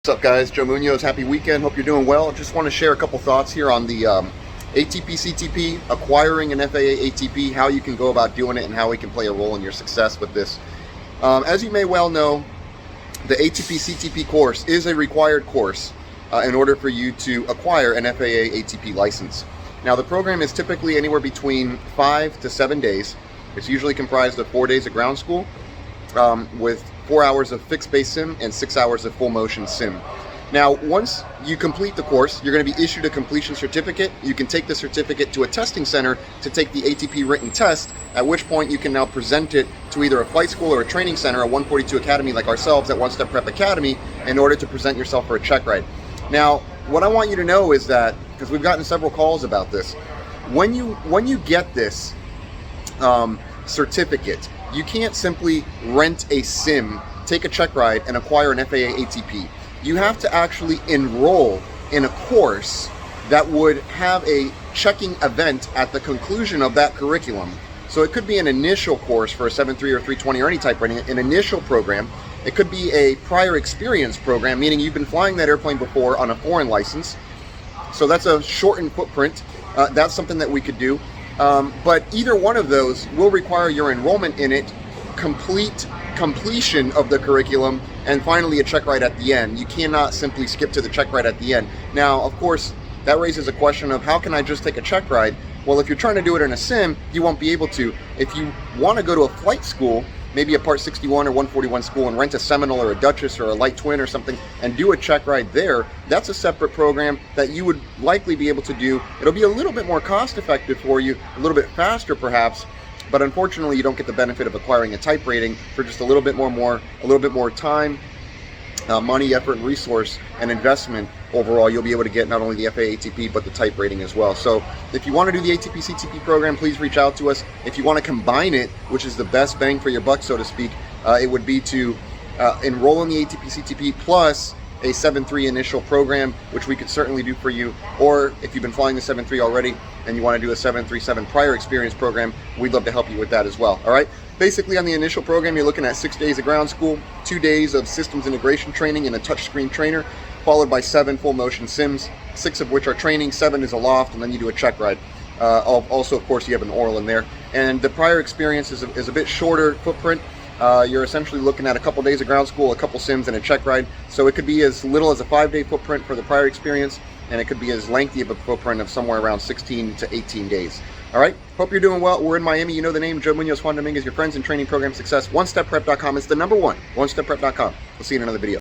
What's up, guys? Joe Munoz. Happy weekend. Hope you're doing well. Just want to share a couple thoughts here on the ATP CTP, acquiring an FAA ATP, how you can go about doing it, and how it can play a role in your success with this. As you may well know, the ATP CTP course is a required course in order for you to acquire an FAA ATP license. Now, the program is typically anywhere between 5 to 7 days. It's usually comprised of 4 days of ground school with 4 hours of fixed base sim and 6 hours of full motion sim. Now, once you complete the course, you're going to be issued a completion certificate. You can take the certificate to a testing center to take the ATP written test, at which point you can now present it to either a flight school or a training center, a 142 Academy like ourselves at One Step Prep Academy, in order to present yourself for a check ride. Now, what I want you to know is that, because we've gotten several calls about this, when you get this certificate, you can't simply rent a sim, take a check ride, and acquire an FAA ATP. You have to actually enroll in a course that would have a checking event at the conclusion of that curriculum. So it could be an initial course for a 7.3 or 320 or any type rating, an initial program. It could be a prior experience program, meaning you've been flying that airplane before on a foreign license. So that's a shortened footprint. That's something that we could do. But either one of those will require your enrollment in it, completion of the curriculum, and finally a check ride at the end. You cannot simply skip to the check ride at the end. Now, of course, that raises a question of how can I just take a check ride? Well, if you're trying to do it in a sim, you won't be able to. If you want to go to a flight school, maybe a Part 61 or 141 school, and rent a Seminole or a Duchess or a Light Twin or something and do a check ride there, that's a separate program that you would likely be able to do. It'll be a little bit more cost effective for you, a little bit faster perhaps, but unfortunately you don't get the benefit of acquiring a type rating for just a little bit more time, money, effort, and resource and investment. Overall, you'll be able to get not only the FAA ATP, but the type rating as well. So if you want to do the ATP CTP program, please reach out to us. If you want to combine it, which is the best bang for your buck, so to speak, it would be to enroll in the ATP CTP plus a 7.3 initial program, which we could certainly do for you. Or if you've been flying the 7.3 already and you want to do a 737 prior experience program, we'd love to help you with that as well. All right. Basically, on the initial program, you're looking at 6 days of ground school, 2 days of systems integration training in a touchscreen trainer, followed by 7 full motion sims, 6 of which are training, 7 is a loft, and then you do a check ride. Also, of course, you have an oral in there. And the prior experience is a bit shorter footprint. You're essentially looking at a couple days of ground school, a couple sims, and a check ride. So it could be as little as a 5-day footprint for the prior experience, and it could be as lengthy of a footprint of somewhere around 16 to 18 days. All right, hope you're doing well. We're in Miami. You know the name, Joe Munoz, Juan, Dominguez, your friends in training program success. OneStepPrep.com is the number one, OneStepPrep.com. We'll see you in another video.